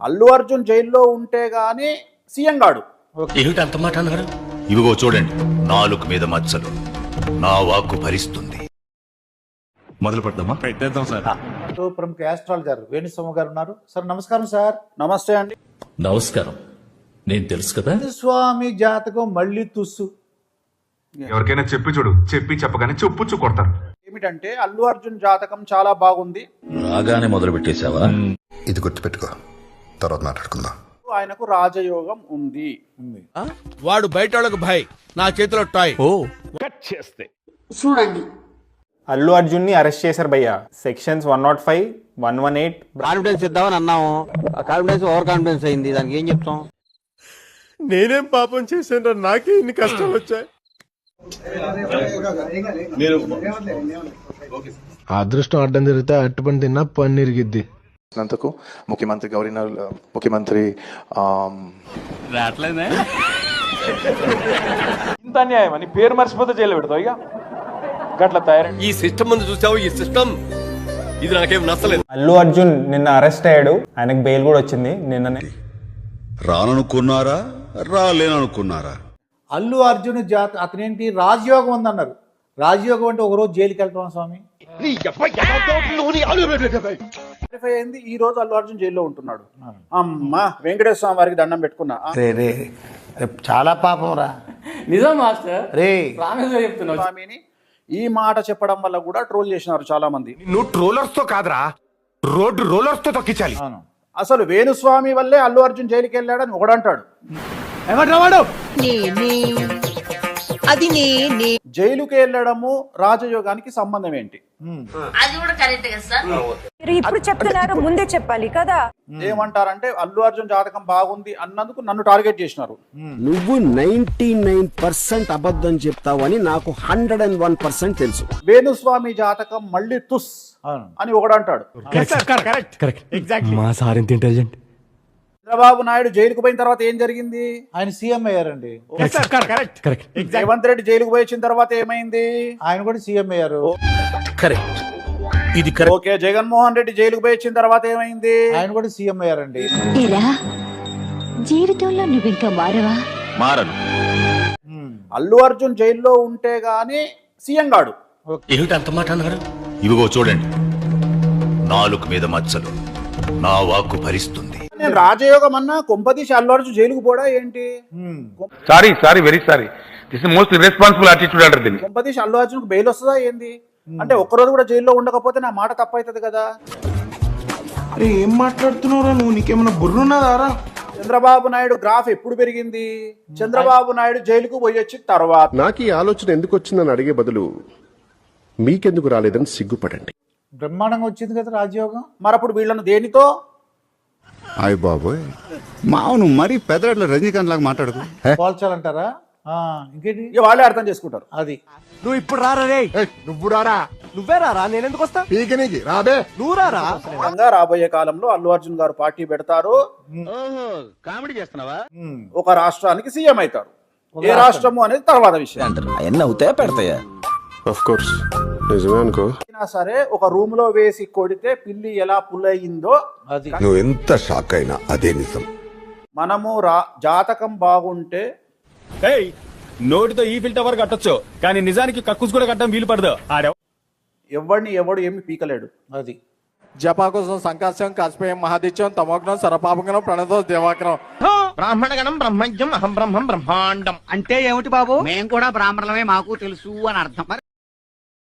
అల్లు అర్జున్ జైల్లో ఉంటే గానీ సీఎం గాడు. ఏమిటి అంత మాట అన్నారు? ఇవిగో చూడండి, నాలుగు మీద మచ్చలు, నా వాక్కు భరిస్తుంది. మొదలు పెడదామా? పెట్టేద్దాం సార్. ప్రముఖ ఆస్ట్రాలజర్ వేణుస్వామి గారు ఉన్నారు. సార్ నమస్కారం. సార్ నమస్తే అండి. నమస్కారం. నేను తెలుసు కదా. వేణుస్వామి జాతకం మళ్ళీ తుస్సు. ఎవరికైనా చెప్పి చూడు, చెప్పి చెప్పగానే చెప్పుచ్చు కొడతారు. ఏమిటంటే అల్లు అర్జున్ జాతకం చాలా బాగుంది. రాగానే మొదలు పెట్టేశావా? ఇది గుర్తుపెట్టుకో, తర్వాత మాట్లాడుకుందాం. ఆయనకు రాజయోగం ఉంది. వాడు బయట వాళ్ళకు భయ్, నా చేతిలో టాయ్. చూడండి, అల్లు అర్జున్ ని అరెస్ట్ చేశారు భయ్య. సెక్షన్స్ 105, 118. కాన్ఫిడెన్స్ ఇద్దామని అన్నాము, కాన్ఫిడెన్స్ ఓవర్ కాన్ఫిడెన్స్ అయింది. దానికి ఏం చెప్తాం? నేనేం పాపం చేశాను, నాకే ఇన్ని కష్టాలు వచ్చాయి. అదృష్టం అడ్డం జరిగితే అట్టుపని తిన్నా పని ఇరిగిద్ది. నందుకు ముఖ్యమంత్రి ముఖ్యమంత్రి ఇంత అన్యాయం అని పేరు మర్చిపోతే జైలు పెడతావు. ఇక గట్ల తయారు. ఈ సిస్టమ్ ముందు చూసావు, ఈ సిస్టమ్ ఇది నాకేం నచ్చలేదు. అల్లు అర్జున్ నిన్న అరెస్ట్ అయ్యాడు. ఆయనకు బెయిల్ కూడా వచ్చింది నిన్ననే. రాననుకున్నారా, రాలేననుకున్నారా? అల్లు అర్జున్ అతనేంటి రాజయోగం ఉందన్నారు. రాజయోగం అంటే ఒకరోజు జైలుకి వెళ్తాం స్వామి. వెరిఫై అయింది. ఈ రోజు అల్లు అర్జున్ జైల్లో ఉంటున్నాడు. అమ్మా వెంకటేశ్వర స్వామి వారికి దండం పెట్టుకున్నా. చాలా పాపం రా. నిజం మాస్టర్. రే స్వామిని ఈ మాట చెప్పడం వల్ల కూడా ట్రోల్ చేసినారు చాలా మంది. నువ్వు ట్రోలర్స్ తో కాదురా, రోడ్ రోలర్స్ తో తొక్కించాలి. అసలు వేణుస్వామి వల్లే అల్లు అర్జున్ జైలుకి వెళ్ళాడని ఒకడంటాడు. జైలుకి వెళ్ళడము రాజయోగానికి సంబంధం ఏంటి? అది కూడా కరెక్ట్ కదా సార్. ఇప్పుడు చెప్తున్నారు, ముందే చెప్పాలి కదా. ఏమంటారంటే అల్లు అర్జున్ జాతకం బాగుంది అన్నందుకు నన్ను టార్గెట్ చేసినారు. నువ్వు 99% అబద్ధం చెప్తావని నాకు 101% తెలుసు. వేణుస్వామి జాతకం మళ్ళీ తుస్ అని ఒకడంటాడు. మా సార్ ఎంత ఇంటెలిజెంట్. చంద్రబాబు నాయుడు జైలుకు పోయిన తర్వాత ఏం జరిగింది? ఆయన సీఎం అయ్యారండి. రేవంత్ రెడ్డి జైలుకు పోయి వచ్చిన తర్వాత ఏమైంది? ఆయన కూడా సీఎం అయ్యారు. ఓకే, జగన్మోహన్ రెడ్డి జైలుకు పోయి వచ్చిన తర్వాత ఏమైంది? ఆయన కూడా సీఎం అయ్యారండి. జీవితంలో నువ్వు ఇంకా మారవా? మారను. అల్లు అర్జున్ జైల్లో ఉంటే గానీ సీఎం గాడు. ఏమిటి అంత మాట అన్నారు? ఇవిగో చూడండి, నాలుగు మీద మచ్చలు, నా వాక్కు భరిస్తుంది. నేను రాజయోగం అన్నా కొంపదీసి అల్లు అర్జున్ జైలుకు పోడా ఏంటి? Sorry very sorry. This is most irresponsible attitude అంటారు దీన్ని. కొంపదీసి అల్లు అర్జున్ బెయిల్ వస్తుందా ఏంది? అంటే ఒక్కరోజు కూడా జైల్లో ఉండకపోతే నా మాట తప్పవుతుంది కదా. ఏం మాట్లాడుతున్నావురా నువ్వు? నీకేమన్నా బుర్రున్నదారా? చంద్రబాబు నాయుడు గ్రాఫ్ ఎప్పుడు పెరిగింది? చంద్రబాబు నాయుడు జైలుకు పోయి వచ్చిన తర్వాత. నాకు ఈ ఆలోచన ఎందుకు వచ్చిందని అడిగే బదులు మీకెందుకు రాలేదని సిగ్గుపడండి. బ్రహ్మాండంగా వచ్చింది కదా రాజయోగం. మరి అప్పుడు వీళ్ళను దేనితో? అయ్య బాబోయ్, మావును మరీ పెద్దల రజనీకాంత్ లాగా మాట్లాడకు. పోల్చాలంటారా? ఇంకేంటి, ఇక వాళ్ళే అర్థం చేసుకుంటారు. అది నువ్వు ఇప్పుడు రారా రే? నువ్వు రారా? నువ్వే రారా? నేను ఎందుకు వస్తా? పీకనీకి రాబే. నువ్వు రారా? రాబోయే కాలంలో అల్లు అర్జున్ గారు పార్టీ పెడతారు. కామెడీ చేస్తున్నావా? ఒక రాష్ట్రానికి సీఎం అవుతారు. ఏ రాష్ట్రము అనేది తర్వాత విషయం. అవన్నీ అవుతాయా పెడతాయా? ఆఫ్ కోర్స్ నిజమే అనుకో. అయినా సరే ఒక రూమ్ లో వేసి కొడితే పిల్లి ఎలా పుల్లయిందో అది. నువ్వు ఎంత షాక్ అయినా అదే నిజం. మనము జాతకం బాగుంటే నోటితో ఈ ఫిల్టర్ వరకు కట్టొచ్చు, కానీ నిజానికి కక్కుస్ కూడా కట్టడం వీలు పడదు. ఎవడు ఏమి పీకలేడు. అది జపాకుసం సంకాశం కాస్పేయం మహాదిత్యం తమోగ్నం సరపాపగనం ప్రణదో దేవాగ్నం బ్రాహ్మణగణం బ్రహ్మజ్ఞం అహం బ్రహ్మం బ్రహ్మాండం. అంటే ఏమిటి బాబు? మేము కూడా బ్రాహ్మణులమే, మాకు తెలుసు అని అర్థం.